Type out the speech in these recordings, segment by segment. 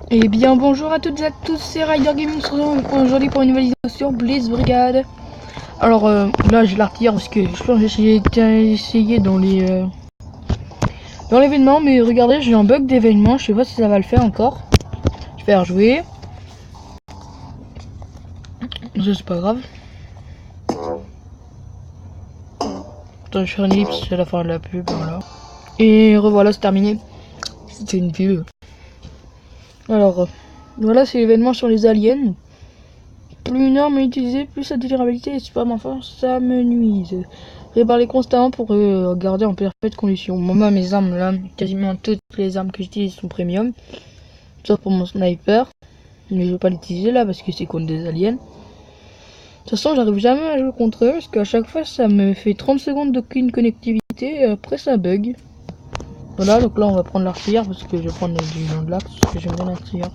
Et bien bonjour à toutes et à tous, c'est Rider Gaming aujourd'hui pour une nouvelle vidéo sur Blaze Brigade. Alors là je la retire parce que je pense que j'ai essayé dans l'événement, mais regardez, j'ai un bug d'événement, je sais pas si ça va le faire encore. Je vais rejouer. Ça c'est pas grave. Attends, je fais une ellipse, c'est la fin de la pub, voilà. Et revoilà, c'est terminé. C'était une pub. Alors voilà, c'est l'événement sur les aliens. Plus une arme est utilisée, plus sa délirabilité et spam enfin ça me nuise. Réparer constamment pour garder en parfaite condition. Moi mes armes là, quasiment toutes les armes que j'utilise sont premium. Sauf pour mon sniper. Mais je vais pas l'utiliser là parce que c'est contre des aliens. De toute façon j'arrive jamais à jouer contre eux parce qu'à chaque fois ça me fait 30 secondes d'aucune connectivité et après ça bug. Voilà, donc là on va prendre l'artillère parce que je vais prendre du nom de l'axe parce que j'aime bien l'artillère.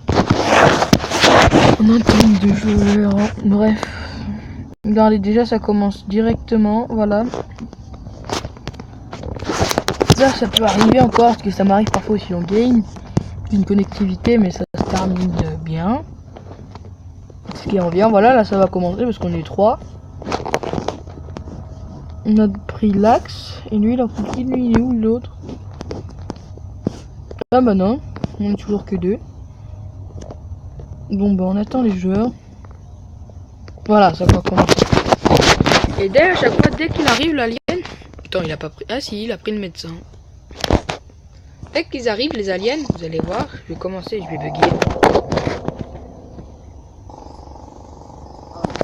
On a un de joueurs, bref. Regardez, déjà ça commence directement, voilà. Ça peut arriver encore, parce que ça m'arrive parfois aussi en game. Une connectivité, mais ça se termine bien. Ce qui en vient, voilà, là ça va commencer parce qu'on est 3. On a pris l'axe, et lui il a pris, lui il est où l'autre? Ah bah non, on est toujours que 2. Bon bah on attend les joueurs. Voilà, ça va commencer. Et dès à chaque fois, dès qu'il arrive l'alien... Attends, il a pas pris... Ah si, il a pris le médecin. Dès qu'ils arrivent, les aliens, vous allez voir, je vais commencer, je vais bugger.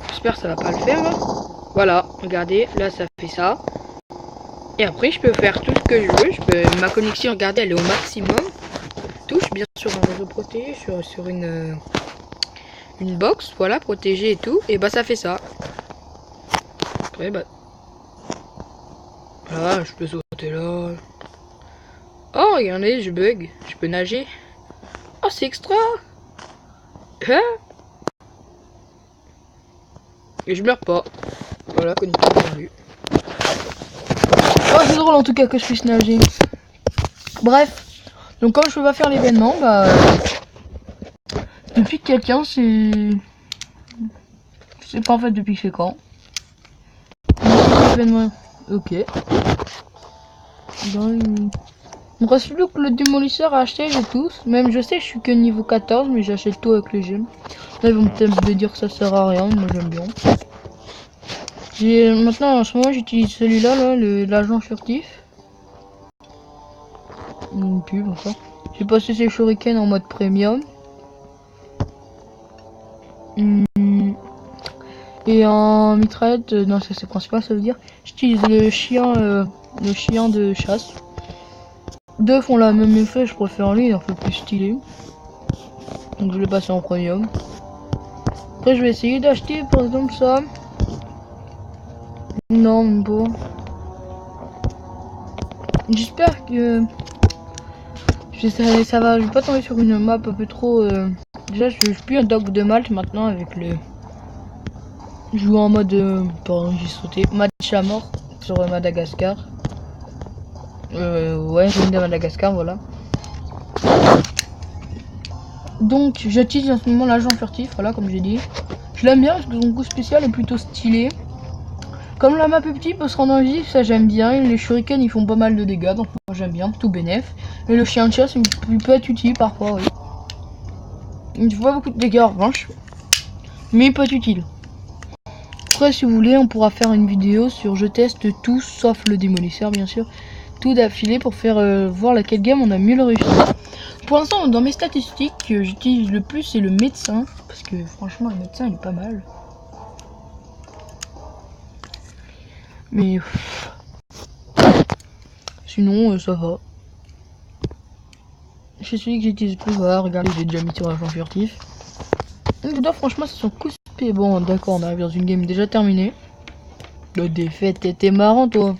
J'espère que ça va pas le faire là. Voilà, regardez, là ça fait ça. Et après je peux faire tout ce que je veux, ma connexion, regardez, elle est au maximum. Touche bien sûr un réseau protégé sur une box, voilà, protégée et tout. Et bah ça fait ça. Après bah... Voilà, je peux sauter là. Oh, regardez, je bug. Je peux nager. Oh, c'est extra. Hein? Et je meurs pas. Voilà, connexion perdue. Oh, c'est drôle en tout cas que je puisse nager. Bref. Donc, comme je peux pas faire l'événement, bah... Depuis que quelqu'un, c'est... Je sais pas en fait depuis que c'est quand. L'événement... Ok. Il me reste plus que le démolisseur à acheter, j'ai tous. Même je sais que je suis que niveau 14, mais j'achète tout avec les gemmes. Là ils vont peut-être me dire que ça sert à rien, mais moi j'aime bien. Maintenant en ce moment j'utilise celui-là, là, l'agent furtif. Une pub enfin. J'ai passé ces shurikens en mode premium. Et en mitraillette, non ça c'est principal, ça veut dire. J'utilise le chien de chasse. Deux font la même effet, je préfère lui, il est un peu plus stylé. Donc je l'ai passé en premium. Après je vais essayer d'acheter par exemple ça. Non, même pas. J'espère que ça va, je vais pas tomber sur une map un peu trop... Déjà je suis plus un dog de Malte maintenant avec le... Je joue en mode... Pardon, j'ai sauté. Match à mort sur Madagascar. Ouais, j'ai une de Madagascar, voilà. Donc j'utilise en ce moment l'agent furtif, voilà, comme j'ai dit. Je l'aime bien parce que son coup spécial est plutôt stylé. Comme la map est petite, peut se rendre en vie, ça j'aime bien. Et les shurikens ils font pas mal de dégâts, donc moi j'aime bien, tout bénef. Et le chien de chasse il peut être utile parfois, oui. Il fait pas beaucoup de dégâts en revanche, mais il peut être utile. Après si vous voulez on pourra faire une vidéo sur je teste tout sauf le démolisseur bien sûr. Tout d'affilée pour faire voir laquelle game on a mieux le réussi. Pour l'instant dans mes statistiques que j'utilise le plus c'est le médecin. Parce que franchement le médecin il est pas mal. Mais sinon ça va. C'est celui que j'utilise plus, voilà, regardez j'ai déjà mis sur l'agent furtif. Donc là franchement c'est son coup spé. Bon d'accord on arrive dans une game déjà terminée. La défaite était marrant toi.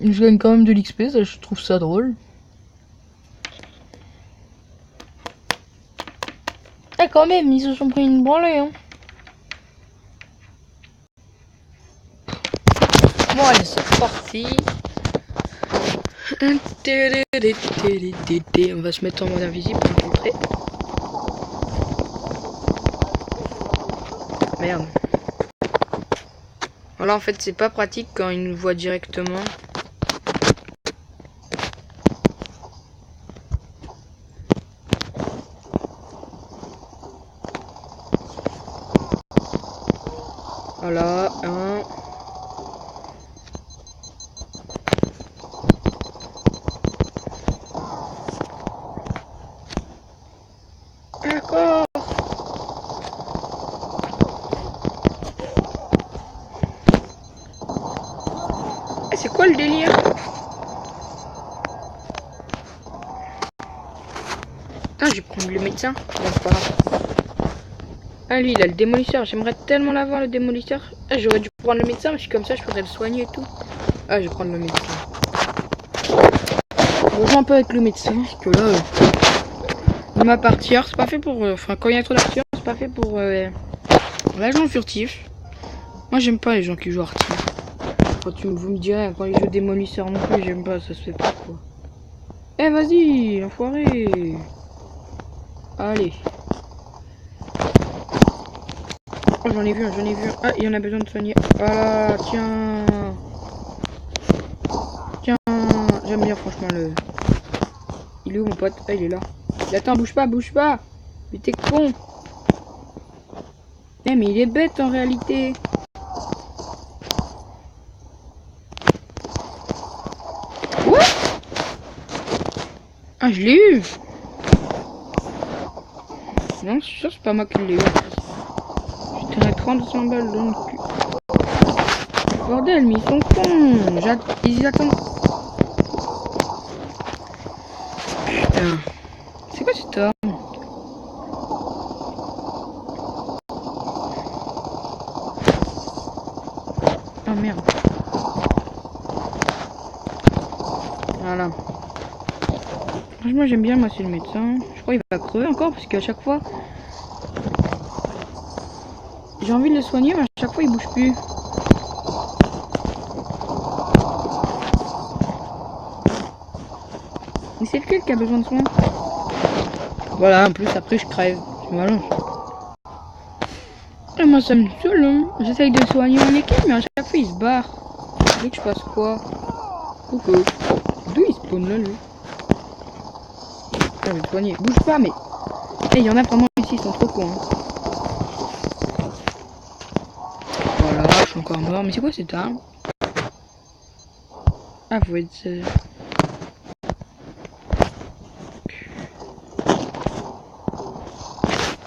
Je gagne quand même de l'XP, ça je trouve ça drôle. Ah quand même ils se sont pris une branlée hein. Bon allez c'est parti. On va se mettre en mode invisible pour montrer. Merde. Voilà, en fait, c'est pas pratique quand il nous voit directement. Voilà, un. D'accord. C'est quoi le délire? Ah, je vais prendre le médecin. Bon, c'est pas grave. Ah, lui, il a le démolisseur. J'aimerais tellement l'avoir, le démolisseur. Ah, j'aurais dû prendre le médecin, parce que comme ça, je pourrais le soigner et tout. Ah, je vais prendre le médecin. On joue un peu avec le médecin, parce que là, ma partie, c'est pas fait pour... Enfin, quand il y a trop d'acteurs, c'est pas fait pour l'agent furtif. Moi, j'aime pas les gens qui jouent artif. Quand vous me direz, quand ils jouent démolisseur non plus, j'aime pas, ça se fait pas, quoi. Eh, vas-y, enfoiré. Allez. Oh, j'en ai vu un, j'en ai vu un. Ah, il y en a besoin de soigner. Voilà, tiens. Tiens. J'aime bien, franchement, le... Il est où, mon pote? Ah, il est là. Attends, bouge pas, bouge pas. Mais t'es con. Eh, mais il est bête, en réalité. Quoi? Ah, je l'ai eu. Non, c'est sûr, c'est pas moi qui l'ai eu. Je tenais 35 balles dans le cul. Bordel, mais ils sont cons. Ils attendent. Putain. C'est quoi cette arme? Oh merde. Voilà. Franchement, j'aime bien, moi, c'est le médecin. Je crois qu'il va crever encore parce qu'à chaque fois. J'ai envie de le soigner, mais à chaque fois, il bouge plus. Mais c'est lequel qui a besoin de soins? Voilà, en plus, après, je crève. Voilà. Et moi, ça me saoule, hein. J'essaye de le soigner en équipe, mais à chaque fois, il se barre. Vous voulez que je fasse quoi? Coucou. D'où il spawn là, lui? Ah, je vais le soigner. Bouge pas, mais. Eh, il y en a vraiment ici, ils sont trop cons. Hein. Voilà, je suis encore mort. Mais c'est quoi cette arme? Ah, faut être.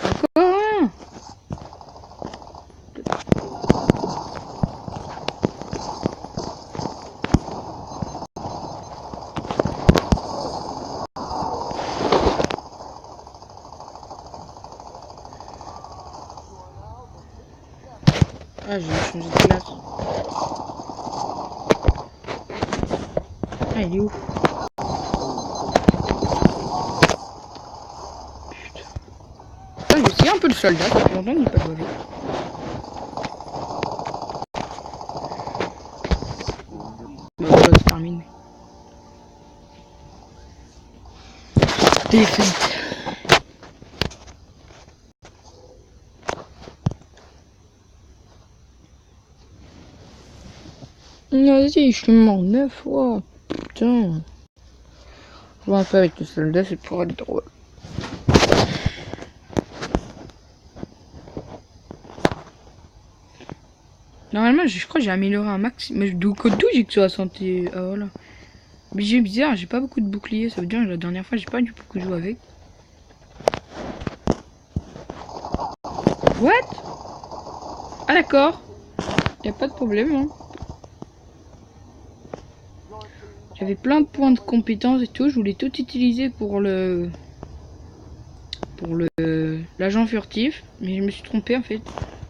Encore un! Ah, j'ai changé de place. Ah, il est où? Putain. Ah, je suis un peu le soldat, ça fait longtemps qu'il n'est pas joué avec. Bah voilà, c'est terminé. Défaite. Vas-y, je suis mort 9 fois. Putain. Je vois un peu avec le soldat, c'est pour être drôle. Normalement, je crois que j'ai amélioré un max. Mais d'où j'ai que 60 et... Ah voilà. Mais j'ai bizarre, j'ai pas beaucoup de boucliers. Ça veut dire que la dernière fois, j'ai pas du beaucoup joué avec. What? Ah d'accord. Y a pas de problème, hein. J'avais plein de points de compétences et tout. Je voulais tout utiliser pour le... l'agent furtif. Mais je me suis trompé en fait.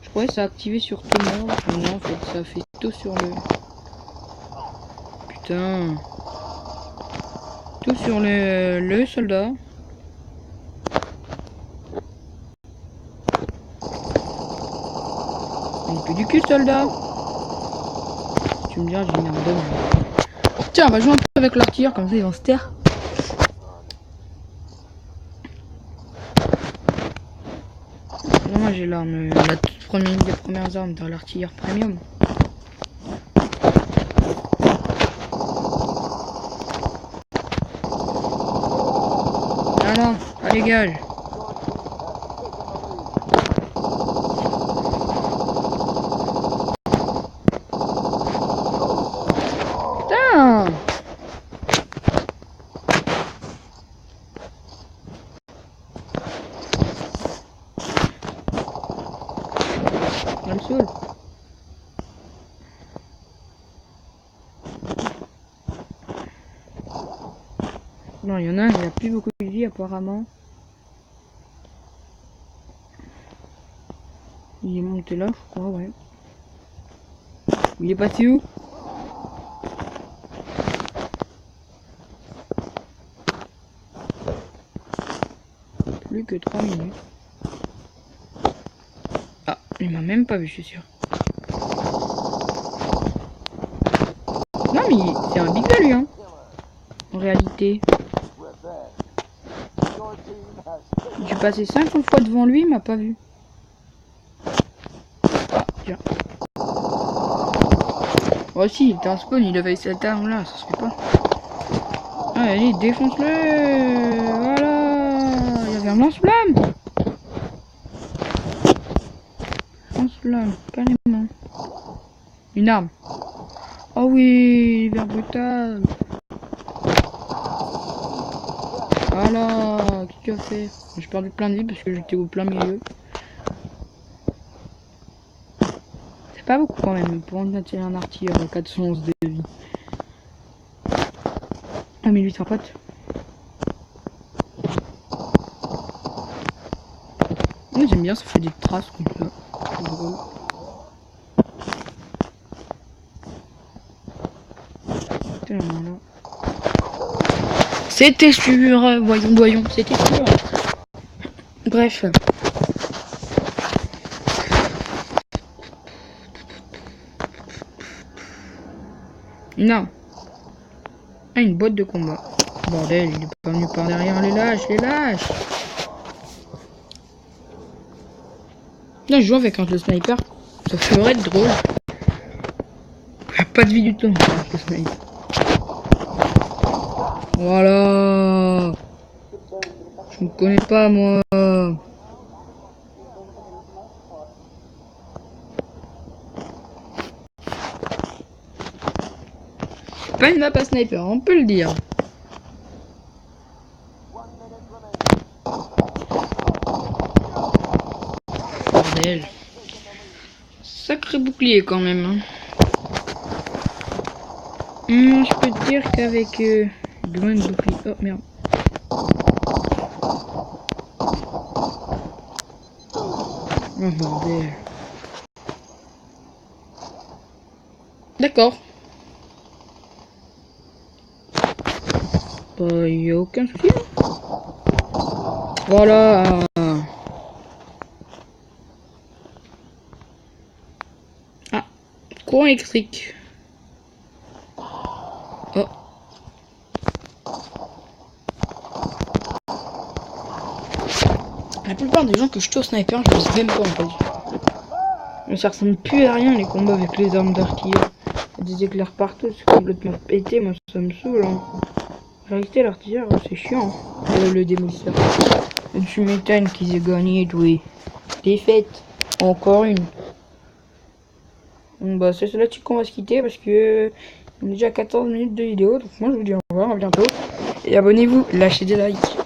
Je croyais que ça a activé sur tout le monde. Mais non, en fait, ça a fait tout sur le... Putain. Tout sur le soldat. Il est plus du cul, soldat. Tu me dis, j'ai une arme d'homme. Tiens, on va jouer un peu avec l'artilleur, comme ça ils vont se taire. Moi j'ai l'arme, la toute première, une des premières armes dans l'artilleur premium. Ah non, pas dégage. Putain. Ça me saoule. Non, il y en a un, il a plus beaucoup de vie apparemment. Il est monté là, je crois, ouais. Il est parti où? Plus que 3 minutes. Ah, il m'a même pas vu, je suis sûr. Non, mais c'est un big gars, lui, hein. En réalité. J'ai passé 50 fois devant lui, il m'a pas vu. Ah, tiens. Oh si, il était en spawn, il avait cette arme là, ça se fait pas. Ah, allez, défonce-le. Voilà. Il y avait un lance-flamme. Lance-flamme, carrément. Une arme. Oh oui, vers brutal. Voilà, qu'est-ce que tu as fait? J'ai perdu plein de vie parce que j'étais au plein milieu. C'est pas beaucoup quand même pour tirer un artilleur à 411 de vie. Ah, 1800 potes. Oui, j'aime bien, ça fait des traces comme ça. C'est drôle. C'était sûr, voyons, c'était sûr. Bref. Non. Ah, une boîte de combat. Bordel, il est pas venu par derrière, les lâches, les lâches. Là, je joue avec un sniper. Ça ferait être drôle. Il a pas de vie du tout, le sniper. Voilà. Je ne connais pas, moi. Pas une map à sniper, on peut le dire. Bordel. Sacré bouclier quand même. Hein. Je peux te dire qu'avec loin de bouclier. Oh merde. Oh bordel. D'accord. Bah, y a aucun souci. Voilà. Ah, courant électrique. Oh. La plupart des gens que je tue au sniper, je ne sais même pas en fait. Mais ça ressemble plus à rien les combats avec les armes d'artillerie. Il y a des éclairs partout, c'est complètement pété, moi ça me saoule. Hein. En réalité, l'artilleur, c'est chiant. Hein. Le démolisseur. Tu m'étonnes qu'ils aient gagné, oui. Défaite. Encore une. Bon, bah, c'est cela qu'on va se quitter parce que on est déjà à 14 minutes de vidéo. Donc moi, je vous dis au revoir, à bientôt. Et abonnez-vous, lâchez des likes.